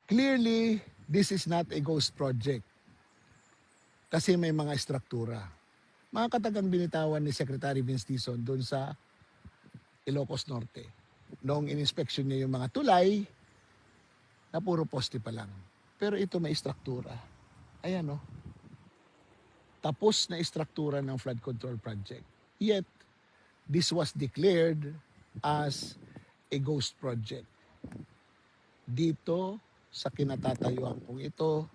Clearly, this is not a ghost project kasi may mga estruktura. Mga katagang binitawan ni Secretary Vince Dizon doon sa Ilocos Norte. Noong in-inspection niya yung mga tulay, na puro poste pa lang. Pero ito may estruktura. Ayan o. Tapos na estruktura ng flood control project. Yet, this was declared as a ghost project. Dito sa kinatatayuan kong ito,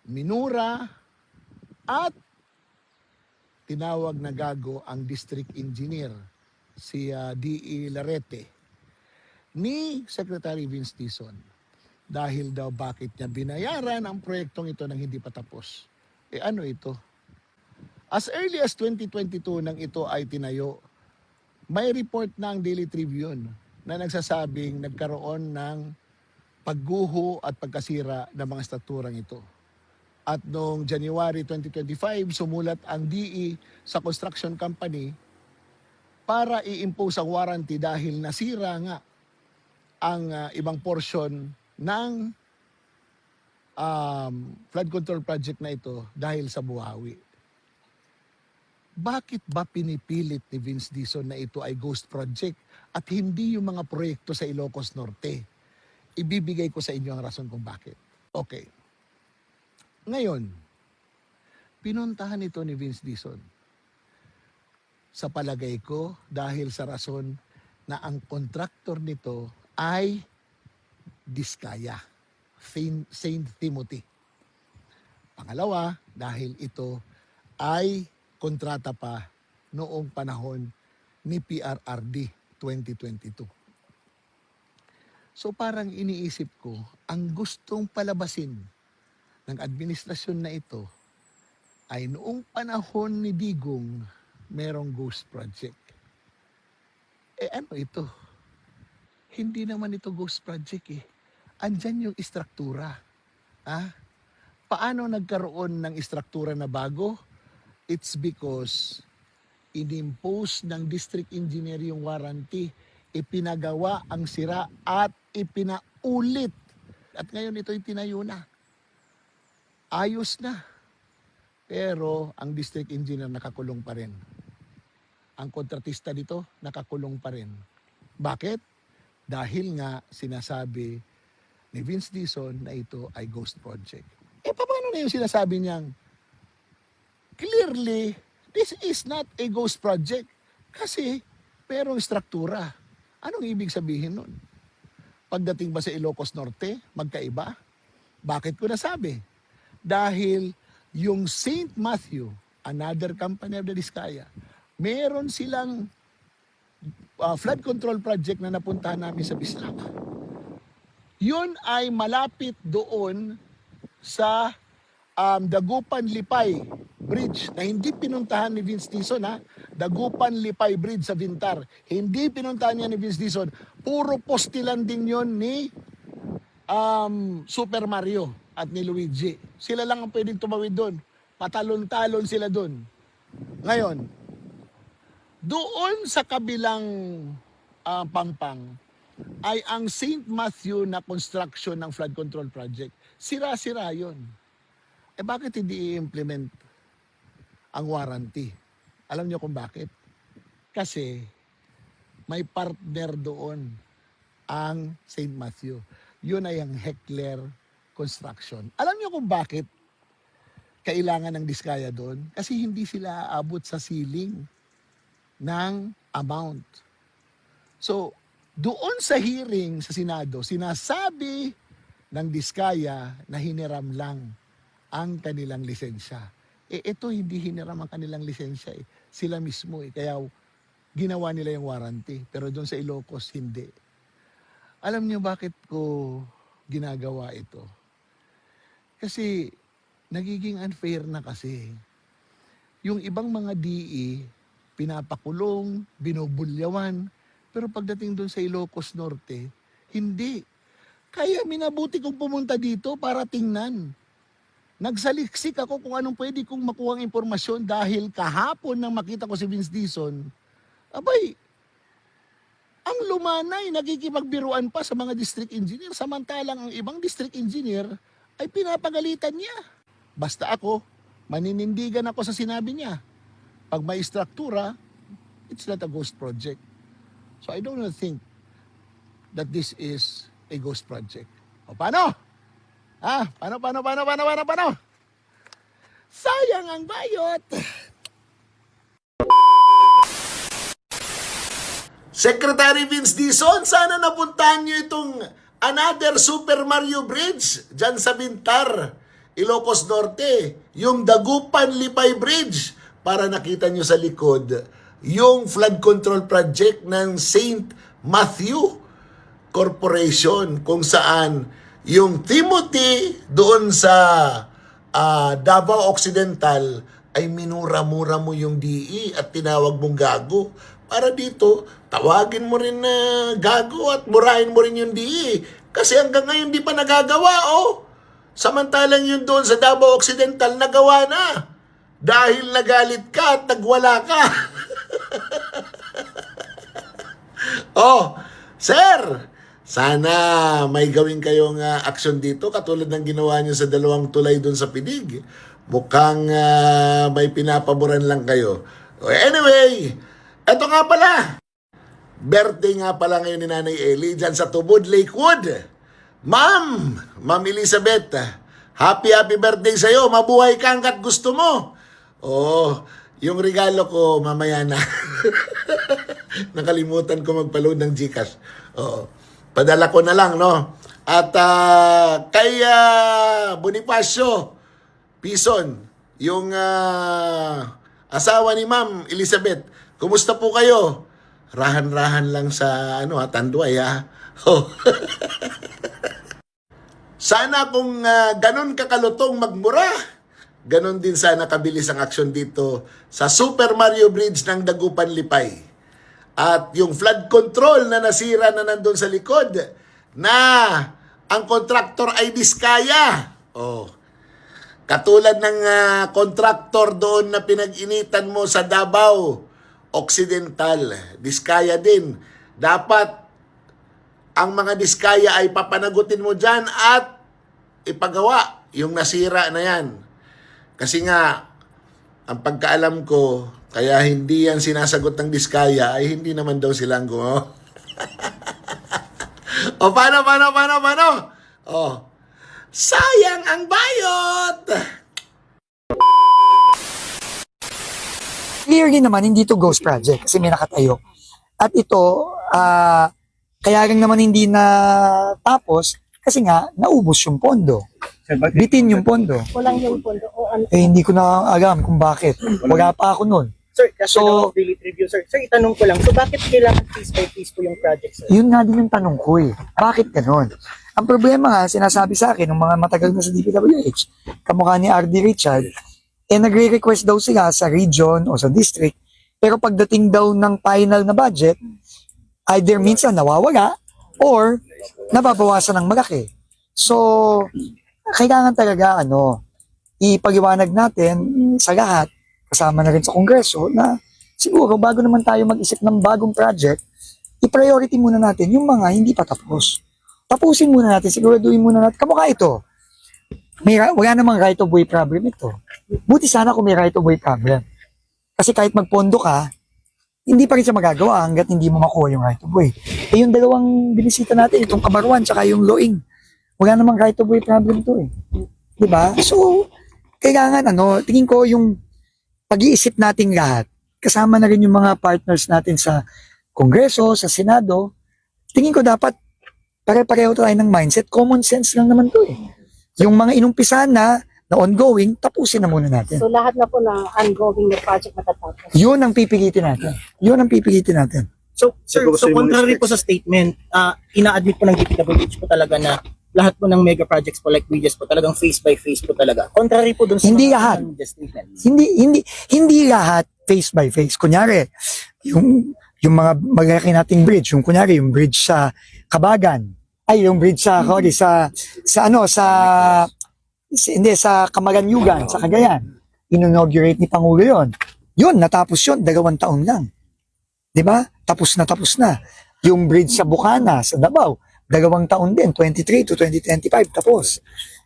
minura at tinawag na gago ang district engineer, si D.E. Larete, ni Secretary Vince Dizon. Dahil daw bakit niya binayaran ang proyektong ito nang hindi pa tapos. Ano ito? As early as 2022 nang ito ay tinayo, may report na ang Daily Tribune na nagsasabing nagkaroon ng pagguho at pagkasira ng mga strukturang ito. At noong January 2025, sumulat ang DE sa construction company para i-impose ang warranty dahil nasira nga ang ibang portion ng flood control project na ito dahil sa buhawi. Bakit ba pinipilit ni Vince Dizon na ito ay ghost project at hindi yung mga proyekto sa Ilocos Norte? Ibibigay ko sa inyo ang rason kung bakit. Okay. Ngayon, pinuntahan ito ni Vince Dizon. Sa palagay ko, dahil sa rason na ang kontraktor nito ay Diskaya, Saint Timothy. Pangalawa, dahil ito ay kontrata pa noong panahon ni PRRD 2022. So parang iniisip ko, ang gustong palabasin ng administrasyon na ito ay noong panahon ni Digong, merong ghost project. Ano ito? Hindi naman ito ghost project eh. Andyan yung istruktura. Paano nagkaroon ng istruktura na bago? It's because inimpose ng district engineer yung warranty, ipinagawa ang sira at ipinaulit. At ngayon ito'y tinayo na. Ayos na. Pero ang district engineer nakakulong pa rin. Ang kontratista dito nakakulong pa rin. Bakit? Dahil nga sinasabi ni Vince Dizon na ito ay ghost project. Paano na yung sinasabi niyang clearly this is not a ghost project kasi merong struktura. Anong ibig sabihin nun? Pagdating ba sa Ilocos Norte, magkaiba? Bakit ko nasabi? Dahil yung St. Matthew, another company of the Diskaya, meron silang flood control project na napuntahan namin sa Bislama. Yun ay malapit doon sa Dagupan-Lipay Bridge na hindi pinuntahan ni Vince Dizon. Dagupan-Lipay Bridge sa Vintar. Hindi pinuntahan niya ni Vince Dizon. Puro postilan din yon ni Super Mario at ni Luigi. Sila lang ang pwedeng tumawid doon. Patalon-talon sila doon. Ngayon, doon sa kabilang Pampang ay ang St. Matthew na construction ng flood control project. Sira-sira yun. Bakit hindi i-implement ang warranty? Alam niyo kung bakit? Kasi may partner doon ang St. Matthew. Yun ay ang Heckler Construction. Alam niyo kung bakit kailangan ng Diskaya doon? Kasi hindi sila aabot sa ceiling ng amount. So, doon sa hearing sa Senado, sinasabi ng Diskaya na hiniram lang ang kanilang lisensya. Ito hindi hiniram ang kanilang lisensya eh. Sila mismo eh. Kaya ginawa nila yung warranty. Pero doon sa Ilocos, hindi. Alam niyo bakit ko ginagawa ito? Kasi nagiging unfair na kasi. Yung ibang mga DE, pinapakulong, binubulyawan, pero pagdating doon sa Ilocos Norte, hindi. Kaya minabuti kong pumunta dito para tingnan. Nagsaliksik ako kung anong pwede kong makuhang impormasyon dahil kahapon nang makita ko si Vince Dizon, abay, ang lumanay, nagkikipagbiruan pa sa mga district engineer, samantalang ang ibang district engineer ay pinapagalitan niya. Basta ako, maninindigan ako sa sinabi niya. Pag may struktura, it's not a ghost project. So I don't think that this is a ghost project. O paano? Paano? Sayang ang bayot! Secretary Vince Dizon, sana napuntahan niyo itong another Super Mario Bridge dyan sa Bintar, Ilocos Norte, yung Dagupan-Lipay Bridge, para nakita niyo sa likod yung flood control project ng St. Matthew Corporation, kung saan yung Timothy doon sa Davao Occidental ay minura-mura mo yung DE at tinawag mong gago. Para dito, tawagin mo rin na gago at murahin mo rin yung DE. Kasi hanggang ngayon di pa nagagawa, oh. Samantalang yun doon sa Davao Occidental, nagawa na. Dahil nagalit ka at nagwala ka. Oh, sir, sana may gawin kayong aksyon dito katulad ng ginawa niyo sa dalawang tulay doon sa Pidig. Mukhang may pinapaboran lang kayo. Anyway, eto nga pala. Birthday nga pala ngayon ni Nanay Eli dyan sa Tubod, Lakewood. Ma'am Elizabeth, happy birthday sa'yo. Mabuhay ka hanggat gusto mo. Oh, yung regalo ko mamaya na. Nakalimutan ko magpa-load ng GCash. Oo. Padala ko na lang, no? At kay Bonifacio Pison, yung asawa ni Ma'am Elizabeth, kumusta po kayo? Rahan-rahan lang sa Tanduay, ha? Oh. Sana kung ganun kakalutong magmura, ganun din sana kabilis ang aksyon dito sa Super Mario Bridge ng Dagupan-Lipay. At yung flood control na nasira na nandun sa likod, na ang kontraktor ay Diskaya. Oh. Katulad ng kontraktor doon na pinag-initan mo sa Davao Occidental, Diskaya din. Dapat ang mga Diskaya ay papanagutin mo dyan at ipagawa yung nasira na yan. Kasi nga, ang pagkaalam ko, kaya hindi yan sinasagot ng Diskaya, ay hindi naman daw silang gumawa. O paano? O, sayang ang bayot! Clearly naman, hindi to ghost project kasi may nakatayo. At ito, kaya lang naman hindi na tapos kasi nga, naubos yung pondo. Bitin yung pondo. Kulang yung pondo. O ano? Hindi ko na alam kung bakit. Wala pa ako nun. Sir, kasi daily review, sir. Sir, itanong ko lang. So, bakit kailangan piece by piece po yung project, sir? Yun nga din yung tanong ko eh. Bakit ganun? Ang problema nga, sinasabi sa akin ng mga matagal na sa DPWH, kamukha ni RD Richard, nagre-request daw sila sa region o sa district, pero pagdating daw ng final na budget, either minsan nawawala or nababawasan ng malaki. So, kailangan talaga ipaliwanag natin sa lahat, kasama na rin sa Kongreso, na siguro bago naman tayo mag-isip ng bagong project, i-priority muna natin yung mga hindi pa tapos. Tapusin muna natin, siguraduhin muna natin. Kamukha ito, wala namang right of way problem ito. Buti sana kung may right of way problem. Kasi kahit magpondo ka, hindi pa rin siya magagawa hanggat hindi mo makuha yung right of way. Yung dalawang binisita natin, itong Kabaruan tsaka yung Loing, wala namang right of way problem to eh. Diba? So, kailangan tingin ko yung pag-iisip nating lahat, kasama na rin yung mga partners natin sa Kongreso, sa Senado, tingin ko dapat pare-pareho tayo ng mindset, common sense lang naman to eh. Yung mga inumpisahan na ongoing, tapusin na muna natin. So, lahat na po na ongoing na project matatapos. Yun ang pipilitin natin. So, sir, so contrary po sa statement, ina-admit po ng DPWH po talaga na lahat po ng mega projects po like Regis po talagang face by face po talaga. Contrary po dun sa Hindi lahat. Hindi lahat face by face. Kunyari, yung mga maglaki nating bridge, yung bridge sa Kabagan, yung bridge sa Kamaranyugan, sa Cagayan. Inaugurate ni Pangulo yon. Yun, natapos yun, 2 taon lang. 'Di ba? Tapos na. Yung bridge sa Bukana, sa Davao, 2 taon din, 23 to 2025, tapos.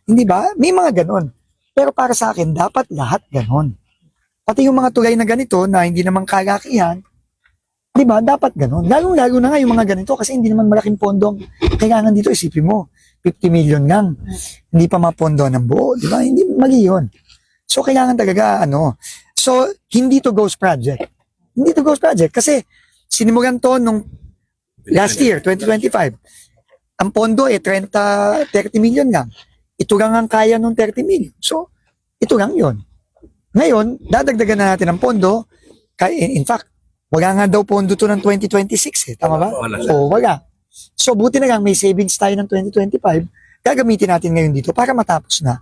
Hindi ba? May mga ganon. Pero para sa akin, dapat lahat ganon. Pati yung mga tulay na ganito na hindi naman kalakihan, di ba? Dapat ganon. Lalo-lalo na nga yung mga ganito kasi hindi naman malaking pondo ang kailangan dito. Isipin mo, 50 million lang. Hindi pa mapondo ng buo, di ba? Hindi mali yun. So, kailangan talaga, So, hindi to ghost project. Hindi to ghost project kasi sinimulan to nung last year, 2025. Ang pondo 30 million lang. Ito lang ang kaya nung 30 million. So, ito lang yun. Ngayon, dadagdagan na natin ang pondo. In fact, wala nga daw pondo to ng 2026 Tama ba? Wala. Oo, wala. So, buti na lang may savings tayo ng 2025. Gagamitin natin ngayon dito para matapos na.